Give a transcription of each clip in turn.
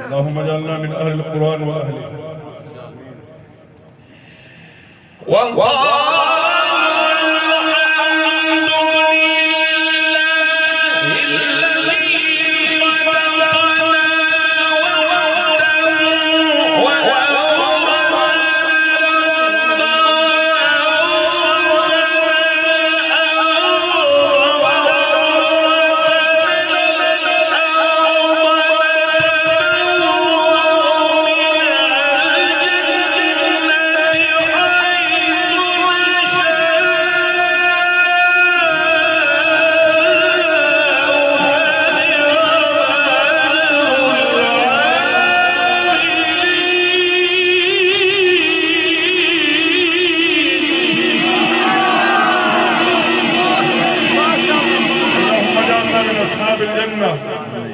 اللهم اجعلنا من أهل القرآن وأهله.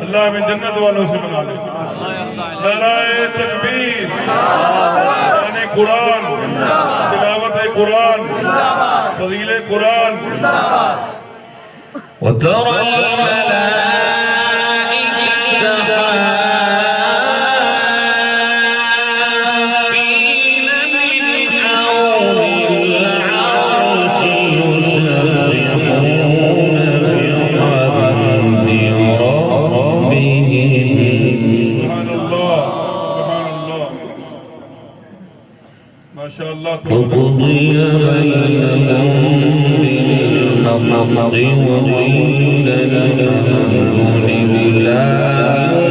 اللہ من جنت والوں سے بنا لے. نعرہ تکبیر، شان قرآن، تلاوت قرآن، فضیل قرآن. وترى الملائكة وقضي بينهم بالحق وقيل الحمد لله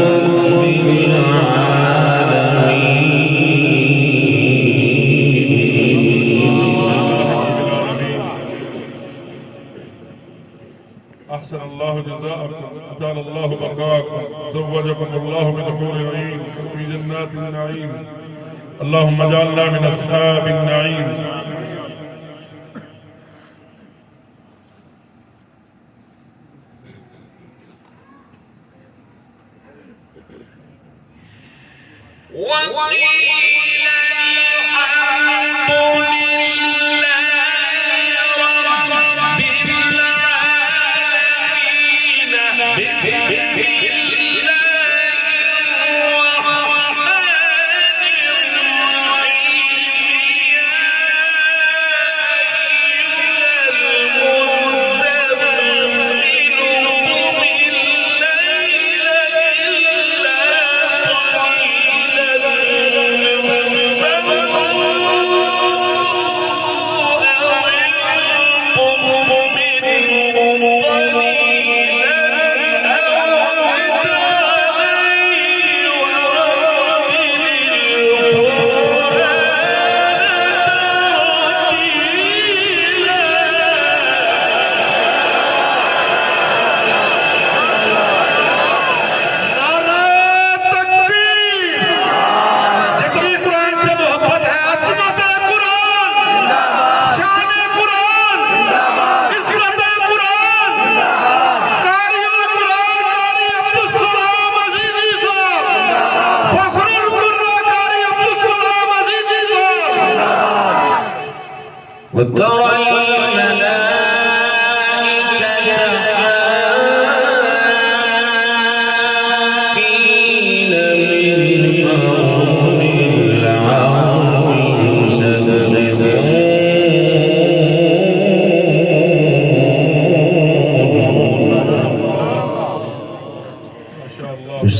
رب العالمين. أحسن الله جزاءكم، أطال الله بقاءكم، زوجكم الله بدخول العين في جنات النعيم. اللهم اجعلنا من أصحاب النعيم.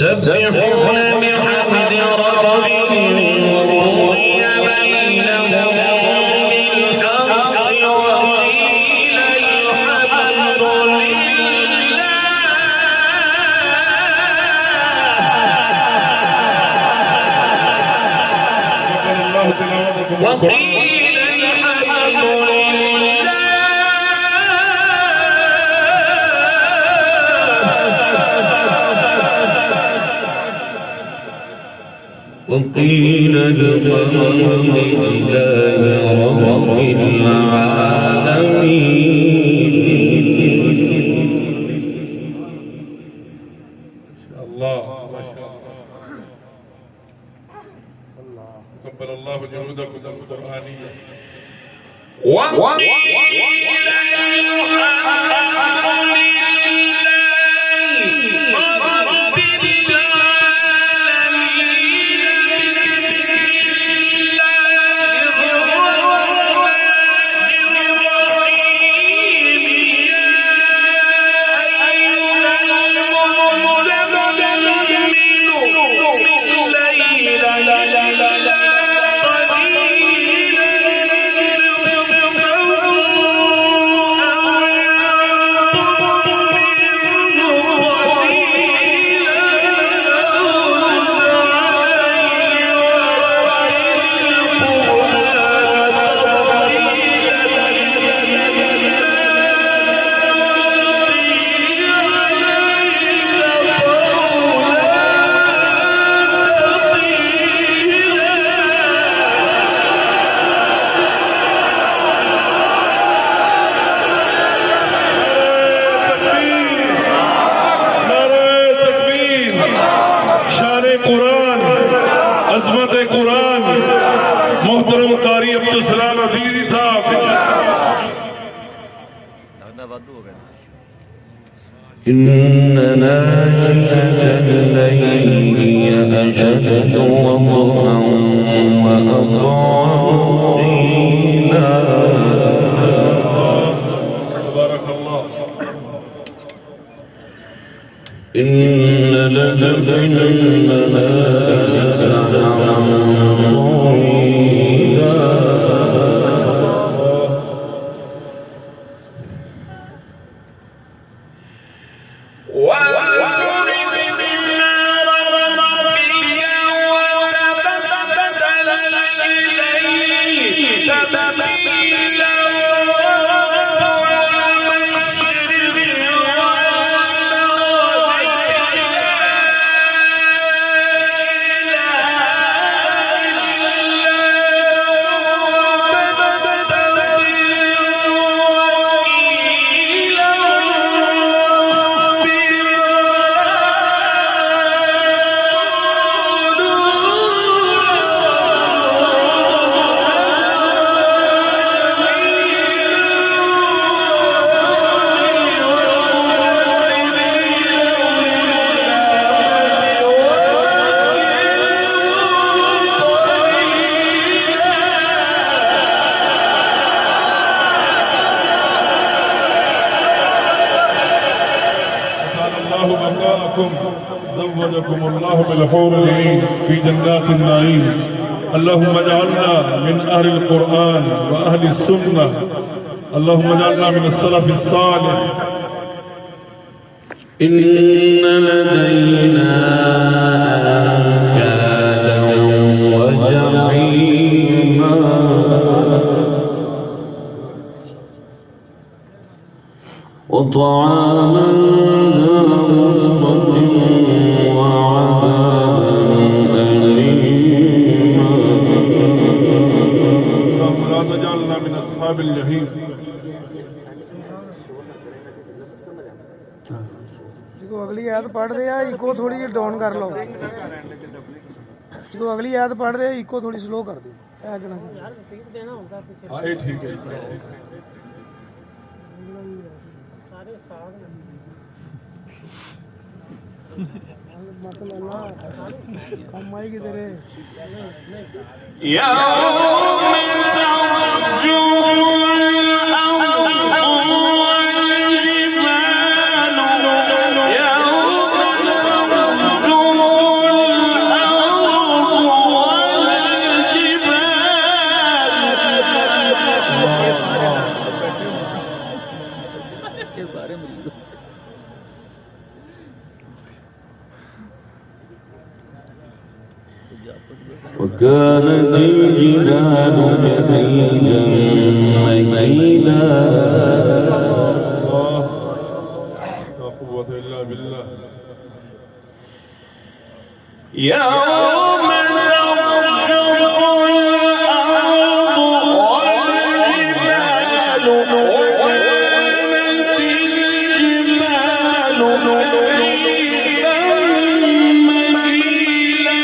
يسبحون بحمد ربهم وقضي بينهم بالحق وقيل الحمد لله. وقيل الحمد لله. وقيل الحمد لله رب العالمين. الله ما شاء الله. تقبل الله جهودكم القرآنية. وقيل मोहतरम कारी अब्दुल सलाम अजीजी साहब إن ناشئة الليل هي أشد وطئا وأقوم قيلا. تبارك الله. إن لك في النهار سبحا طويلا. زوجكم الله بالحور العين في جنات النعيم. اللهم اجعلنا من أهل القرآن وأهل السنة. اللهم اجعلنا من السلف الصالح. إن لدينا أنكالا وجحيما وطعاما ذا غصة وعذابا أليما. اللهم لا تجعلنا من أصحاب الجحيم. जो अगली आयत पढ़ रहे हैं इको थोड़ी जी डाउन कर लो। जो अगली आयत पढ़ रहे हैं इको थोड़ी स्लो कर दो। हाँ ये ठीक है। हम आएगी तेरे يوم وكانت الجبال كثيبا مهيلا الله لا قوة إلا بالله يوم ترجف الأرض والجبال وكانت الجبال كثيبا مهيلا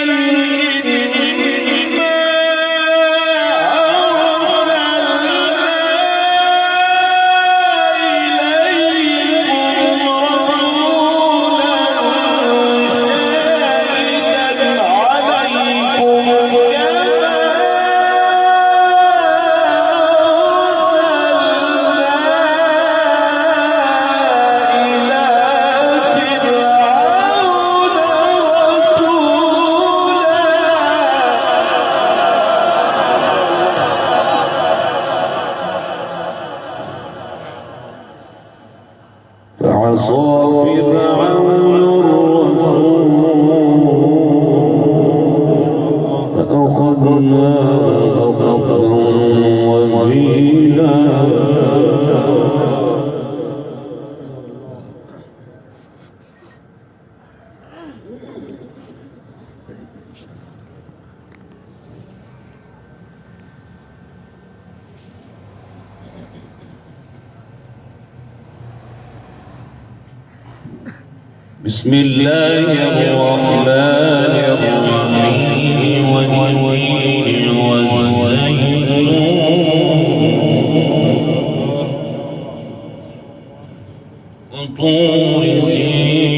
إنا فعصى فرعون الرسول فأخذناه أخذا وبيلا بسم الله الرحمن الرحيم والتين والزيتون وطور سينين